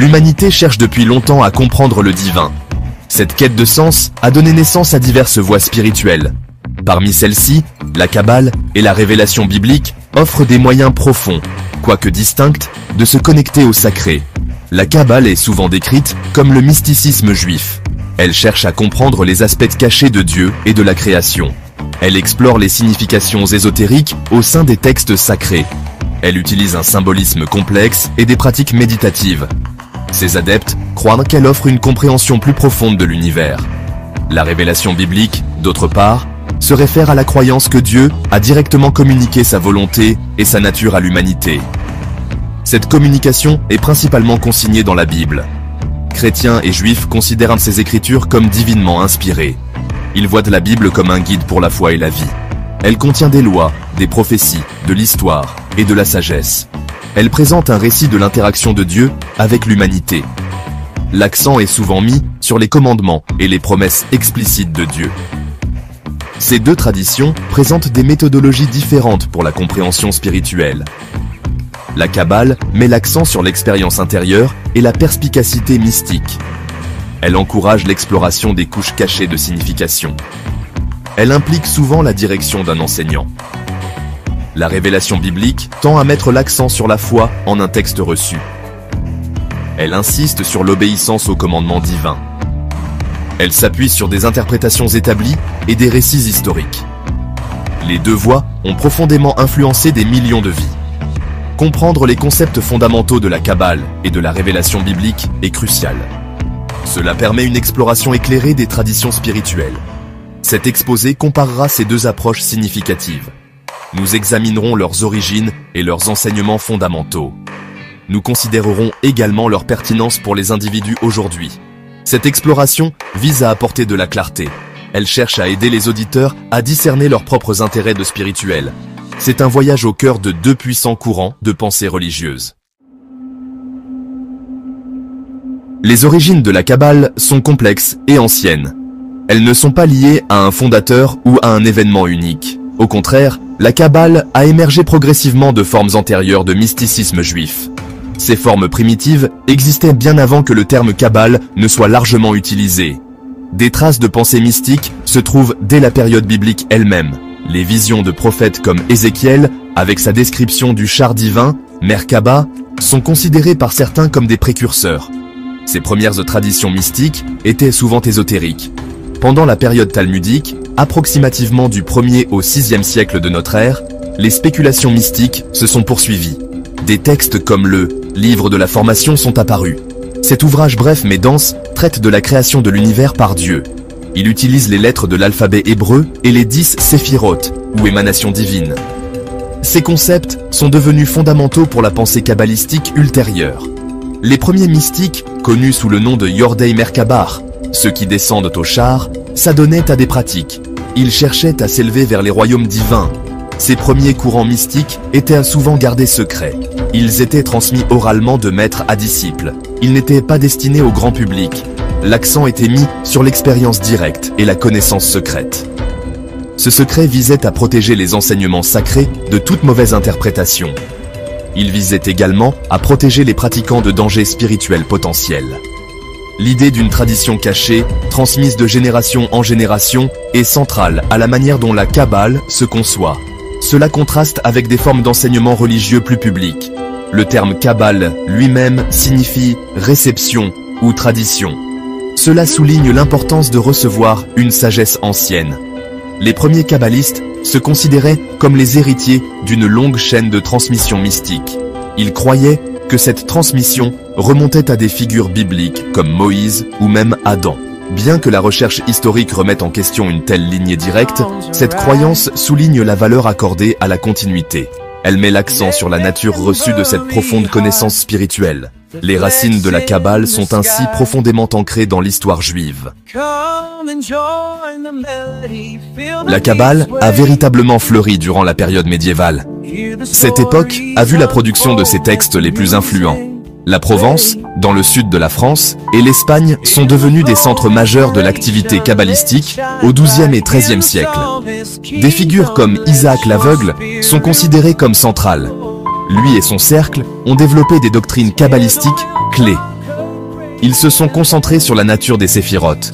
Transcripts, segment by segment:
L'humanité cherche depuis longtemps à comprendre le divin. Cette quête de sens a donné naissance à diverses voies spirituelles. Parmi celles-ci, la Kabbale et la révélation biblique offrent des moyens profonds, quoique distincts, de se connecter au sacré. La Kabbale est souvent décrite comme le mysticisme juif. Elle cherche à comprendre les aspects cachés de Dieu et de la création. Elle explore les significations ésotériques au sein des textes sacrés. Elle utilise un symbolisme complexe et des pratiques méditatives. Ses adeptes croient qu'elle offre une compréhension plus profonde de l'univers. La révélation biblique, d'autre part, se réfère à la croyance que Dieu a directement communiqué sa volonté et sa nature à l'humanité. Cette communication est principalement consignée dans la Bible. Chrétiens et juifs considèrent ces écritures comme divinement inspirées. Ils voient la Bible comme un guide pour la foi et la vie. Elle contient des lois, des prophéties, de l'histoire et de la sagesse. Elle présente un récit de l'interaction de Dieu avec l'humanité. L'accent est souvent mis sur les commandements et les promesses explicites de Dieu. Ces deux traditions présentent des méthodologies différentes pour la compréhension spirituelle. La Kabbale met l'accent sur l'expérience intérieure et la perspicacité mystique. Elle encourage l'exploration des couches cachées de signification. Elle implique souvent la direction d'un enseignant. La révélation biblique tend à mettre l'accent sur la foi en un texte reçu. Elle insiste sur l'obéissance aux commandements divins. Elle s'appuie sur des interprétations établies et des récits historiques. Les deux voies ont profondément influencé des millions de vies. Comprendre les concepts fondamentaux de la Kabbale et de la révélation biblique est crucial. Cela permet une exploration éclairée des traditions spirituelles. Cet exposé comparera ces deux approches significatives. Nous examinerons leurs origines et leurs enseignements fondamentaux. Nous considérerons également leur pertinence pour les individus aujourd'hui. Cette exploration vise à apporter de la clarté. Elle cherche à aider les auditeurs à discerner leurs propres intérêts de spirituel. C'est un voyage au cœur de deux puissants courants de pensée religieuse. Les origines de la Kabbale sont complexes et anciennes. Elles ne sont pas liées à un fondateur ou à un événement unique. Au contraire, la Kabbale a émergé progressivement de formes antérieures de mysticisme juif. Ces formes primitives existaient bien avant que le terme Kabbale ne soit largement utilisé. Des traces de pensée mystique se trouvent dès la période biblique elle-même. Les visions de prophètes comme Ézéchiel, avec sa description du char divin, Merkaba, sont considérées par certains comme des précurseurs. Ces premières traditions mystiques étaient souvent ésotériques. Pendant la période talmudique, approximativement du 1er au 6e siècle de notre ère, les spéculations mystiques se sont poursuivies. Des textes comme le « Livre de la formation » sont apparus. Cet ouvrage bref mais dense traite de la création de l'univers par Dieu. Il utilise les lettres de l'alphabet hébreu et les 10 séphirotes, ou émanations divines. Ces concepts sont devenus fondamentaux pour la pensée kabbalistique ultérieure. Les premiers mystiques, connus sous le nom de Yordei Merkabah, ceux qui descendent au char, s'adonnaient à des pratiques. Ils cherchaient à s'élever vers les royaumes divins. Ces premiers courants mystiques étaient souvent gardés secrets. Ils étaient transmis oralement de maître à disciple. Ils n'étaient pas destinés au grand public. L'accent était mis sur l'expérience directe et la connaissance secrète. Ce secret visait à protéger les enseignements sacrés de toute mauvaise interprétation. Il visait également à protéger les pratiquants de dangers spirituels potentiels. L'idée d'une tradition cachée, transmise de génération en génération, est centrale à la manière dont la Kabbale se conçoit. Cela contraste avec des formes d'enseignement religieux plus publiques. Le terme Kabbale lui-même signifie réception ou tradition. Cela souligne l'importance de recevoir une sagesse ancienne. Les premiers kabbalistes se considéraient comme les héritiers d'une longue chaîne de transmission mystique. Ils croyaient que cette transmission remontait à des figures bibliques comme Moïse ou même Adam. Bien que la recherche historique remette en question une telle lignée directe, cette croyance souligne la valeur accordée à la continuité. Elle met l'accent sur la nature reçue de cette profonde connaissance spirituelle. Les racines de la Kabbale sont ainsi profondément ancrées dans l'histoire juive. La Kabbale a véritablement fleuri durant la période médiévale. Cette époque a vu la production de ses textes les plus influents. La Provence, dans le sud de la France, et l'Espagne sont devenus des centres majeurs de l'activité kabbalistique au XIIe et XIIIe siècle. Des figures comme Isaac l'Aveugle sont considérées comme centrales. Lui et son cercle ont développé des doctrines kabbalistiques clés. ils se sont concentrés sur la nature des séphirotes.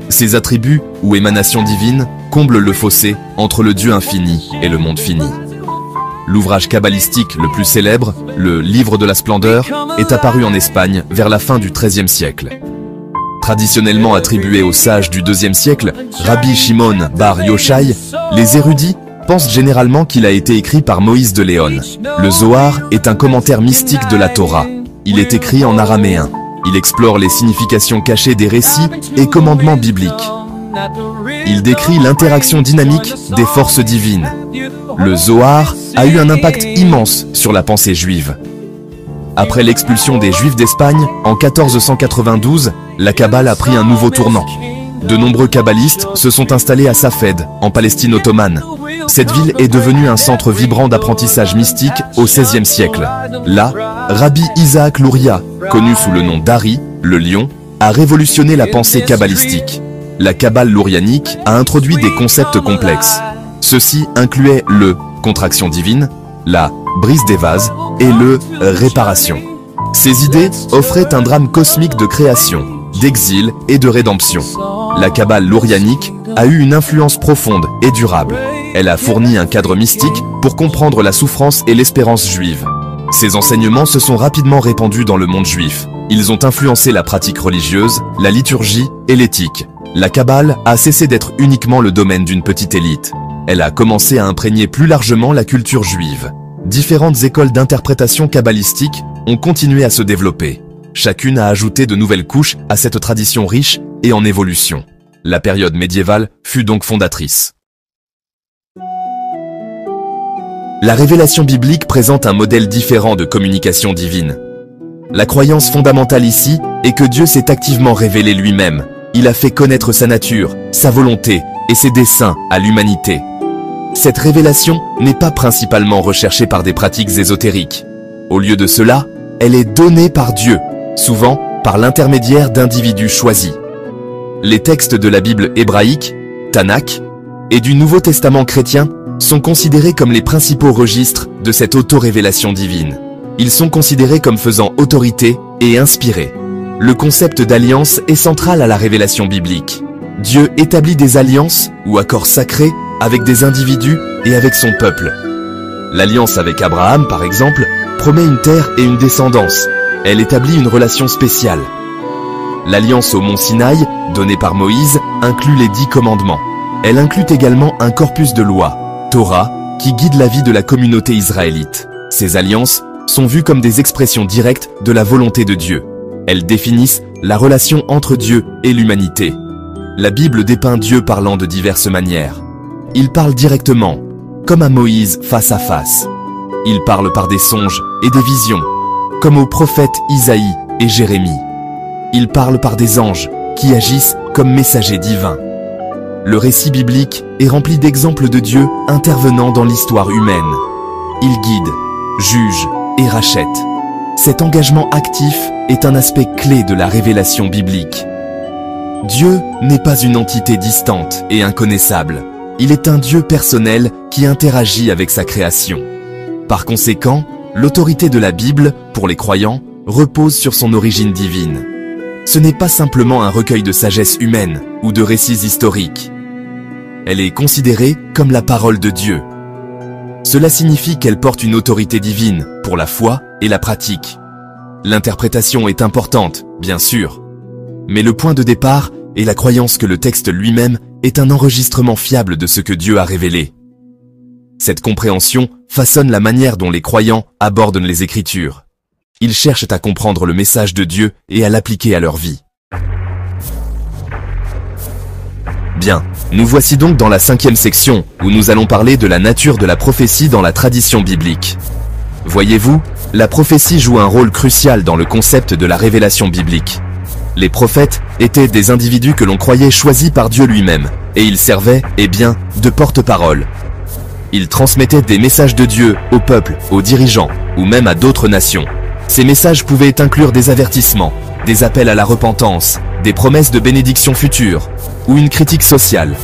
Ces attributs, ou émanations divines, comblent le fossé entre le Dieu infini et le monde fini. L'ouvrage kabbalistique le plus célèbre, le Livre de la Splendeur, est apparu en Espagne vers la fin du XIIIe siècle. Traditionnellement attribué aux sages du IIe siècle, Rabbi Shimon bar Yochai, les érudits pensent généralement qu'il a été écrit par Moïse de Léon. Le Zohar est un commentaire mystique de la Torah. Il est écrit en araméen. Il explore les significations cachées des récits et commandements bibliques. Il décrit l'interaction dynamique des forces divines. Le Zohar a eu un impact immense sur la pensée juive. Après l'expulsion des Juifs d'Espagne, en 1492, la Kabbale a pris un nouveau tournant. De nombreux kabbalistes se sont installés à Safed, en Palestine ottomane. Cette ville est devenue un centre vibrant d'apprentissage mystique au XVIe siècle. Là, Rabbi Isaac Luria, connu sous le nom d'Ari, le lion, a révolutionné la pensée kabbalistique. La Kabbale lourianique a introduit des concepts complexes. Ceux-ci incluaient le contraction divine, la brise des vases et le réparation. Ces idées offraient un drame cosmique de création, d'exil et de rédemption. La Kabbale lourianique a eu une influence profonde et durable. Elle a fourni un cadre mystique pour comprendre la souffrance et l'espérance juive. Ces enseignements se sont rapidement répandus dans le monde juif. Ils ont influencé la pratique religieuse, la liturgie et l'éthique. La Kabbale a cessé d'être uniquement le domaine d'une petite élite. Elle a commencé à imprégner plus largement la culture juive. Différentes écoles d'interprétation kabbalistique ont continué à se développer. Chacune a ajouté de nouvelles couches à cette tradition riche et en évolution. La période médiévale fut donc fondatrice. La révélation biblique présente un modèle différent de communication divine. La croyance fondamentale ici est que Dieu s'est activement révélé lui-même. Il a fait connaître sa nature, sa volonté et ses desseins à l'humanité. Cette révélation n'est pas principalement recherchée par des pratiques ésotériques. Au lieu de cela, elle est donnée par Dieu, souvent par l'intermédiaire d'individus choisis. Les textes de la Bible hébraïque, Tanakh, et du Nouveau Testament chrétien sont considérés comme les principaux registres de cette auto-révélation divine. Ils sont considérés comme faisant autorité et inspirés. Le concept d'alliance est central à la révélation biblique. Dieu établit des alliances ou accords sacrés avec des individus et avec son peuple. L'alliance avec Abraham, par exemple, promet une terre et une descendance. Elle établit une relation spéciale. L'alliance au mont Sinaï, donnée par Moïse, inclut les 10 commandements. Elle inclut également un corpus de lois, Torah, qui guide la vie de la communauté israélite. Ces alliances sont vues comme des expressions directes de la volonté de Dieu. Elles définissent la relation entre Dieu et l'humanité. La Bible dépeint Dieu parlant de diverses manières. Il parle directement, comme à Moïse face à face. Il parle par des songes et des visions, comme aux prophètes Isaïe et Jérémie. Il parle par des anges qui agissent comme messagers divins. Le récit biblique est rempli d'exemples de Dieu intervenant dans l'histoire humaine. Il guide, juge et rachète. Cet engagement actif est un aspect clé de la révélation biblique. Dieu n'est pas une entité distante et inconnaissable. Il est un Dieu personnel qui interagit avec sa création. Par conséquent, l'autorité de la Bible, pour les croyants, repose sur son origine divine. Ce n'est pas simplement un recueil de sagesse humaine ou de récits historiques. Elle est considérée comme la parole de Dieu. Cela signifie qu'elle porte une autorité divine pour la foi et la pratique. L'interprétation est importante, bien sûr, mais le point de départ est la croyance que le texte lui-même est un enregistrement fiable de ce que Dieu a révélé. Cette compréhension façonne la manière dont les croyants abordent les Écritures. Ils cherchent à comprendre le message de Dieu et à l'appliquer à leur vie. Bien, nous voici donc dans la 5e section, où nous allons parler de la nature de la prophétie dans la tradition biblique. Voyez-vous, la prophétie joue un rôle crucial dans le concept de la révélation biblique. Les prophètes étaient des individus que l'on croyait choisis par Dieu lui-même, et ils servaient, de porte-parole. Ils transmettaient des messages de Dieu au peuple, aux dirigeants, ou même à d'autres nations. Ces messages pouvaient inclure des avertissements, des appels à la repentance, des promesses de bénédiction future, ou une critique sociale.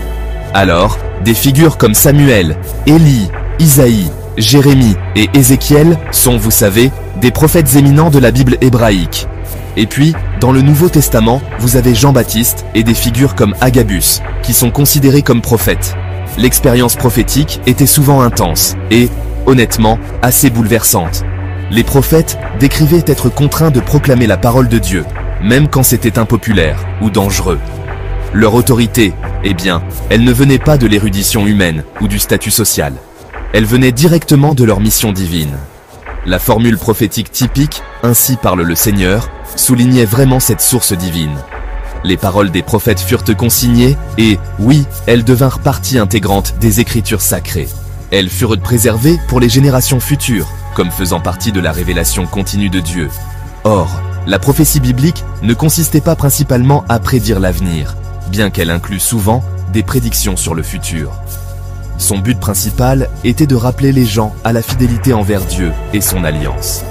Alors, des figures comme Samuel, Élie, Isaïe, Jérémie et Ézéchiel sont, vous savez, des prophètes éminents de la Bible hébraïque. Et puis, Dans le Nouveau Testament, vous avez Jean-Baptiste et des figures comme Agabus, qui sont considérés comme prophètes. L'expérience prophétique était souvent intense et, honnêtement, assez bouleversante. Les prophètes décrivaient être contraints de proclamer la parole de Dieu, même quand c'était impopulaire ou dangereux. Leur autorité, eh bien, elle ne venait pas de l'érudition humaine ou du statut social. Elle venait directement de leur mission divine. La formule prophétique typique, « Ainsi parle le Seigneur », soulignait vraiment cette source divine. Les paroles des prophètes furent consignées et, oui, elles devinrent partie intégrante des Écritures sacrées. Elles furent préservées pour les générations futures, comme faisant partie de la révélation continue de Dieu. Or, la prophétie biblique ne consistait pas principalement à prédire l'avenir, bien qu'elle inclue souvent des prédictions sur le futur. Son but principal était de rappeler les gens à la fidélité envers Dieu et son alliance.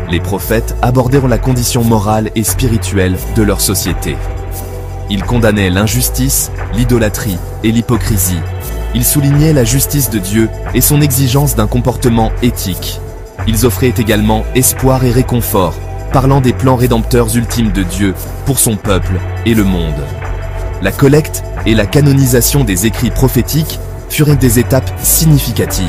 Les prophètes abordèrent la condition morale et spirituelle de leur société. Ils condamnaient l'injustice, l'idolâtrie et l'hypocrisie. Ils soulignaient la justice de Dieu et son exigence d'un comportement éthique. Ils offraient également espoir et réconfort, parlant des plans rédempteurs ultimes de Dieu pour son peuple et le monde. La collecte et la canonisation des écrits prophétiques furent des étapes significatives.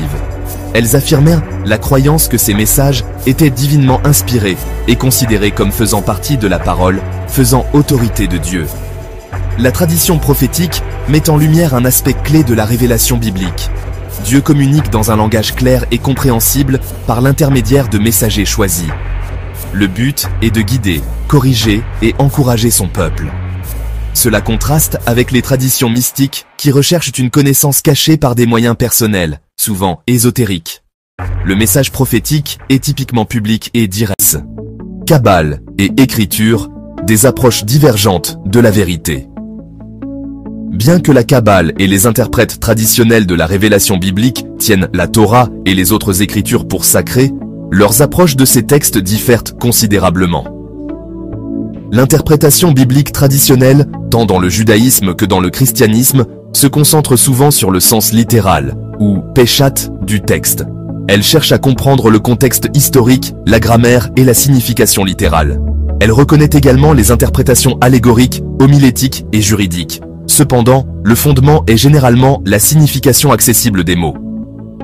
Elles affirmèrent la croyance que ces messages étaient divinement inspirés et considérés comme faisant partie de la parole, faisant autorité de Dieu. La tradition prophétique met en lumière un aspect clé de la révélation biblique. Dieu communique dans un langage clair et compréhensible par l'intermédiaire de messagers choisis. Le but est de guider, corriger et encourager son peuple. Cela contraste avec les traditions mystiques qui recherchent une connaissance cachée par des moyens personnels, souvent ésotériques. Le message prophétique est typiquement public et direct. Kabbale et écriture, des approches divergentes de la vérité. Bien que la Kabbale et les interprètes traditionnels de la révélation biblique tiennent la Torah et les autres écritures pour sacrées, leurs approches de ces textes diffèrent considérablement. L'interprétation biblique traditionnelle, tant dans le judaïsme que dans le christianisme, se concentre souvent sur le sens littéral, ou péchat, du texte. Elle cherche à comprendre le contexte historique, la grammaire et la signification littérale. Elle reconnaît également les interprétations allégoriques, homilétiques et juridiques. Cependant, le fondement est généralement la signification accessible des mots.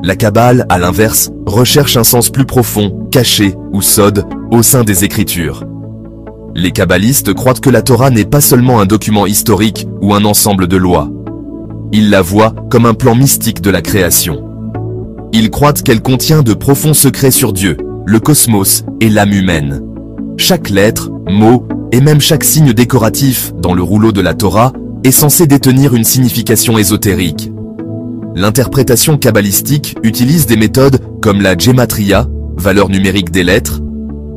La Kabbale, à l'inverse, recherche un sens plus profond, caché ou sod, au sein des Écritures. Les kabbalistes croient que la Torah n'est pas seulement un document historique ou un ensemble de lois. Ils la voient comme un plan mystique de la création. Ils croient qu'elle contient de profonds secrets sur Dieu, le cosmos et l'âme humaine. Chaque lettre, mot et même chaque signe décoratif dans le rouleau de la Torah est censé détenir une signification ésotérique. L'interprétation kabbalistique utilise des méthodes comme la gematria, valeur numérique des lettres,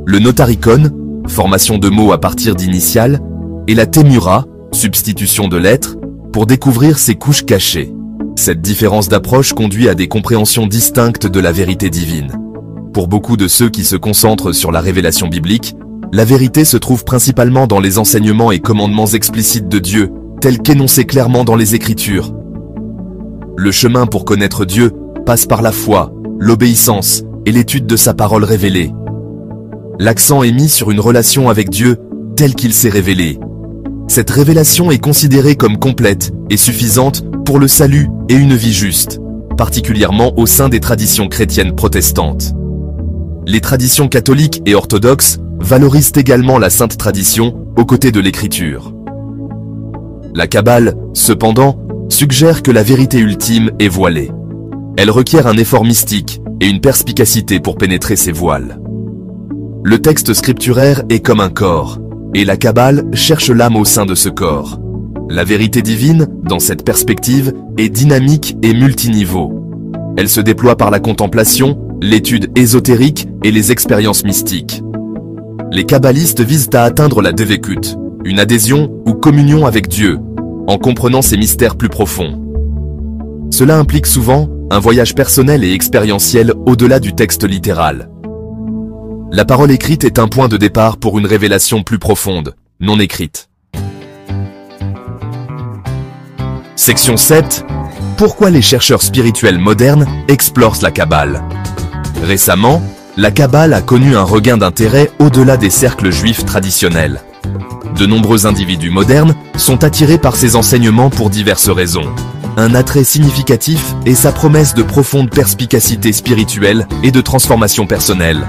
le notaricon, formation de mots à partir d'initiales, et la témura, substitution de lettres, pour découvrir ces couches cachées. Cette différence d'approche conduit à des compréhensions distinctes de la vérité divine. Pour beaucoup de ceux qui se concentrent sur la révélation biblique, la vérité se trouve principalement dans les enseignements et commandements explicites de Dieu, tels qu'énoncés clairement dans les Écritures. Le chemin pour connaître Dieu passe par la foi, l'obéissance et l'étude de sa parole révélée. L'accent est mis sur une relation avec Dieu tel qu'il s'est révélé. Cette révélation est considérée comme complète et suffisante pour le salut et une vie juste, particulièrement au sein des traditions chrétiennes protestantes. Les traditions catholiques et orthodoxes valorisent également la sainte tradition aux côtés de l'écriture. La Kabbale, cependant, suggère que la vérité ultime est voilée. Elle requiert un effort mystique et une perspicacité pour pénétrer ces voiles. Le texte scripturaire est comme un corps, et la Kabbale cherche l'âme au sein de ce corps. La vérité divine, dans cette perspective, est dynamique et multiniveau. Elle se déploie par la contemplation, l'étude ésotérique et les expériences mystiques. Les kabbalistes visent à atteindre la devekut, une adhésion ou communion avec Dieu, en comprenant ses mystères plus profonds. Cela implique souvent un voyage personnel et expérientiel au-delà du texte littéral. La parole écrite est un point de départ pour une révélation plus profonde, non écrite. Section 7. Pourquoi les chercheurs spirituels modernes explorent la Kabbale? Récemment, la Kabbale a connu un regain d'intérêt au-delà des cercles juifs traditionnels. De nombreux individus modernes sont attirés par ces enseignements pour diverses raisons. Un attrait significatif est sa promesse de profonde perspicacité spirituelle et de transformation personnelle.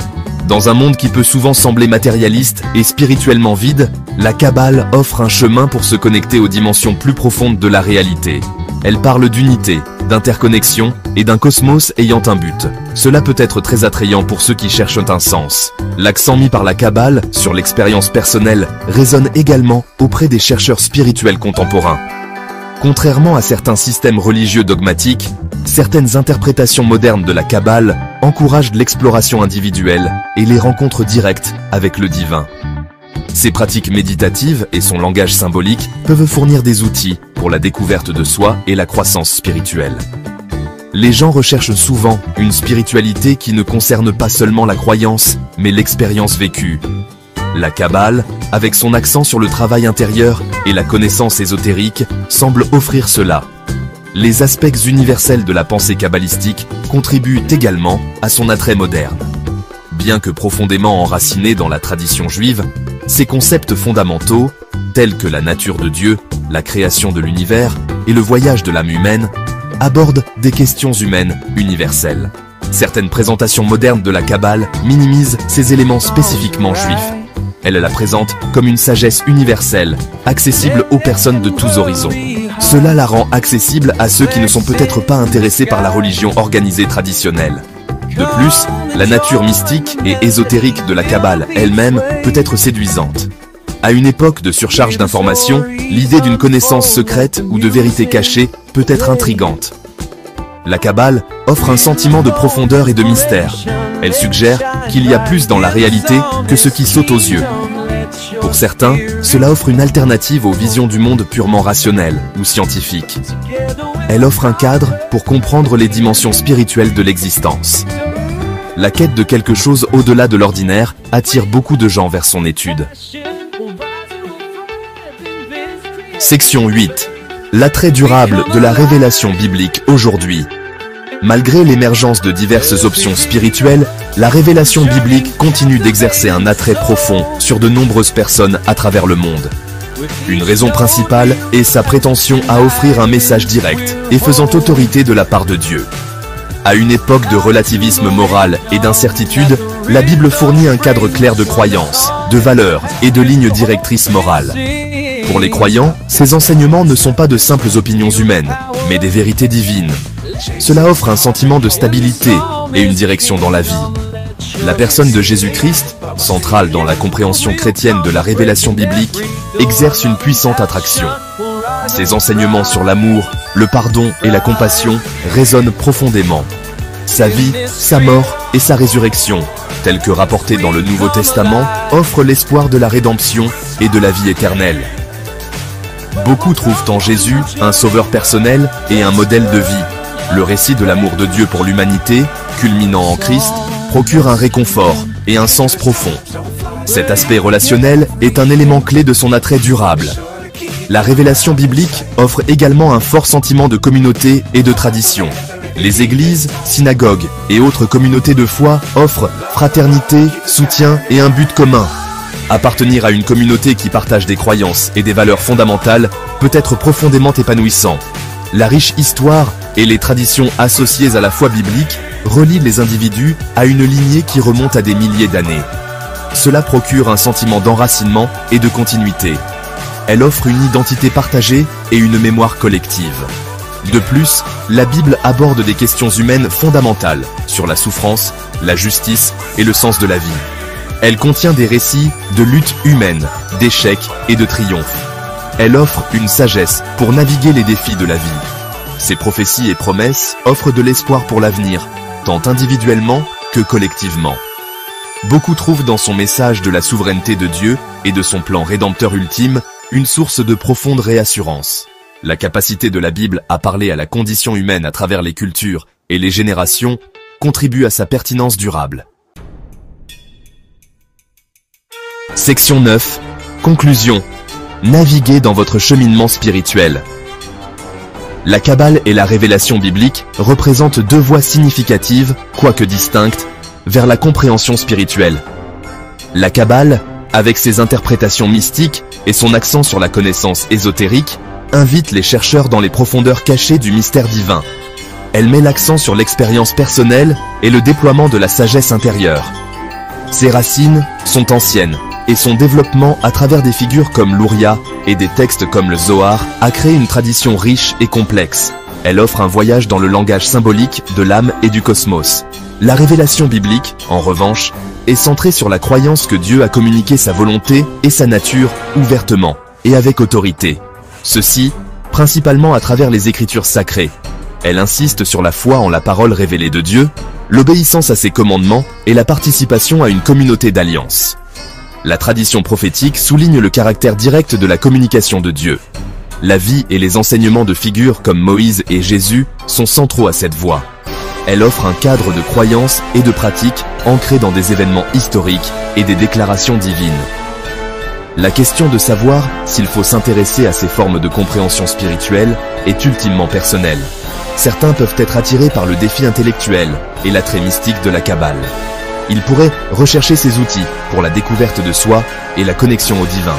Dans un monde qui peut souvent sembler matérialiste et spirituellement vide, la Kabbale offre un chemin pour se connecter aux dimensions plus profondes de la réalité. Elle parle d'unité, d'interconnexion et d'un cosmos ayant un but. Cela peut être très attrayant pour ceux qui cherchent un sens. L'accent mis par la Kabbale sur l'expérience personnelle résonne également auprès des chercheurs spirituels contemporains. Contrairement à certains systèmes religieux dogmatiques, certaines interprétations modernes de la Kabbale encouragent l'exploration individuelle et les rencontres directes avec le divin. Ces pratiques méditatives et son langage symbolique peuvent fournir des outils pour la découverte de soi et la croissance spirituelle. Les gens recherchent souvent une spiritualité qui ne concerne pas seulement la croyance, mais l'expérience vécue. La Kabbale, avec son accent sur le travail intérieur et la connaissance ésotérique, semble offrir cela. Les aspects universels de la pensée kabbalistique contribuent également à son attrait moderne. Bien que profondément enracinés dans la tradition juive, ces concepts fondamentaux, tels que la nature de Dieu, la création de l'univers et le voyage de l'âme humaine, abordent des questions humaines universelles. Certaines présentations modernes de la Kabbale minimisent ces éléments spécifiquement juifs. Elle la présente comme une sagesse universelle, accessible aux personnes de tous horizons. Cela la rend accessible à ceux qui ne sont peut-être pas intéressés par la religion organisée traditionnelle. De plus, la nature mystique et ésotérique de la Kabbale elle-même peut être séduisante. À une époque de surcharge d'informations, l'idée d'une connaissance secrète ou de vérité cachée peut être intrigante. La Kabbale offre un sentiment de profondeur et de mystère. Elle suggère qu'il y a plus dans la réalité que ce qui saute aux yeux. Pour certains, cela offre une alternative aux visions du monde purement rationnelles ou scientifiques. Elle offre un cadre pour comprendre les dimensions spirituelles de l'existence. La quête de quelque chose au-delà de l'ordinaire attire beaucoup de gens vers son étude. Section 8. L'attrait durable de la révélation biblique aujourd'hui. Malgré l'émergence de diverses options spirituelles, la révélation biblique continue d'exercer un attrait profond sur de nombreuses personnes à travers le monde. Une raison principale est sa prétention à offrir un message direct et faisant autorité de la part de Dieu. À une époque de relativisme moral et d'incertitude, la Bible fournit un cadre clair de croyances, de valeurs et de lignes directrices morales. Pour les croyants, ces enseignements ne sont pas de simples opinions humaines, mais des vérités divines. Cela offre un sentiment de stabilité et une direction dans la vie. La personne de Jésus-Christ, centrale dans la compréhension chrétienne de la révélation biblique, exerce une puissante attraction. Ses enseignements sur l'amour, le pardon et la compassion résonnent profondément. Sa vie, sa mort et sa résurrection, telles que rapportées dans le Nouveau Testament, offrent l'espoir de la rédemption et de la vie éternelle. Beaucoup trouvent en Jésus un sauveur personnel et un modèle de vie. Le récit de l'amour de Dieu pour l'humanité, culminant en Christ, procure un réconfort et un sens profond. Cet aspect relationnel est un élément clé de son attrait durable. La révélation biblique offre également un fort sentiment de communauté et de tradition. Les églises, synagogues et autres communautés de foi offrent fraternité, soutien et un but commun. Appartenir à une communauté qui partage des croyances et des valeurs fondamentales peut être profondément épanouissant. La riche histoire et les traditions associées à la foi biblique relient les individus à une lignée qui remonte à des milliers d'années. Cela procure un sentiment d'enracinement et de continuité. Elle offre une identité partagée et une mémoire collective. De plus, la Bible aborde des questions humaines fondamentales sur la souffrance, la justice et le sens de la vie. Elle contient des récits de luttes humaines, d'échecs et de triomphes. Elle offre une sagesse pour naviguer les défis de la vie. Ses prophéties et promesses offrent de l'espoir pour l'avenir, tant individuellement que collectivement. Beaucoup trouvent dans son message de la souveraineté de Dieu et de son plan rédempteur ultime une source de profonde réassurance. La capacité de la Bible à parler à la condition humaine à travers les cultures et les générations contribue à sa pertinence durable. Section 9. Conclusion. Naviguez dans votre cheminement spirituel. La Kabbale et la révélation biblique représentent deux voies significatives, quoique distinctes, vers la compréhension spirituelle. La Kabbale avec ses interprétations mystiques et son accent sur la connaissance ésotérique, invite les chercheurs dans les profondeurs cachées du mystère divin. Elle met l'accent sur l'expérience personnelle et le déploiement de la sagesse intérieure. Ses racines sont anciennes, et son développement à travers des figures comme l'Ouria et des textes comme le Zohar a créé une tradition riche et complexe. Elle offre un voyage dans le langage symbolique de l'âme et du cosmos. La révélation biblique, en revanche, est centrée sur la croyance que Dieu a communiqué sa volonté et sa nature ouvertement et avec autorité. Ceci, principalement à travers les Écritures sacrées. Elle insiste sur la foi en la parole révélée de Dieu, l'obéissance à ses commandements et la participation à une communauté d'alliance. La tradition prophétique souligne le caractère direct de la communication de Dieu. La vie et les enseignements de figures comme Moïse et Jésus sont centraux à cette voie. Elle offre un cadre de croyances et de pratiques ancrés dans des événements historiques et des déclarations divines. La question de savoir s'il faut s'intéresser à ces formes de compréhension spirituelle est ultimement personnelle. Certains peuvent être attirés par le défi intellectuel et l'attrait mystique de la Kabbale. Ils pourraient rechercher ces outils pour la découverte de soi et la connexion au divin.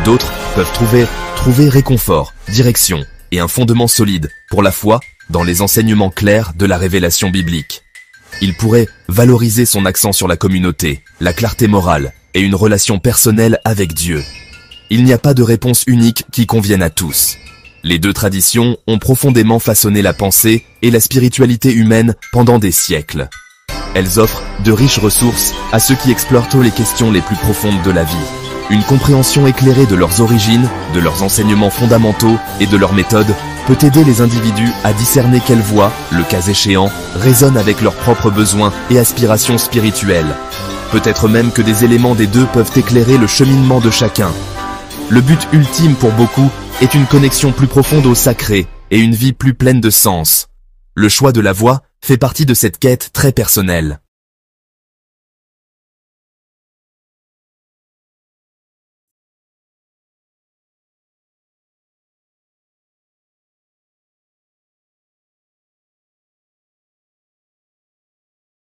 D'autres peuvent trouver réconfort, direction et un fondement solide pour la foi dans les enseignements clairs de la révélation biblique. Il pourrait valoriser son accent sur la communauté, la clarté morale et une relation personnelle avec Dieu. Il n'y a pas de réponse unique qui convienne à tous. Les deux traditions ont profondément façonné la pensée et la spiritualité humaine pendant des siècles. Elles offrent de riches ressources à ceux qui explorent tôt les questions les plus profondes de la vie. Une compréhension éclairée de leurs origines, de leurs enseignements fondamentaux et de leurs méthodes peut aider les individus à discerner quelle voie, le cas échéant, résonne avec leurs propres besoins et aspirations spirituelles. Peut-être même que des éléments des deux peuvent éclairer le cheminement de chacun. Le but ultime pour beaucoup est une connexion plus profonde au sacré et une vie plus pleine de sens. Le choix de la voie fait partie de cette quête très personnelle.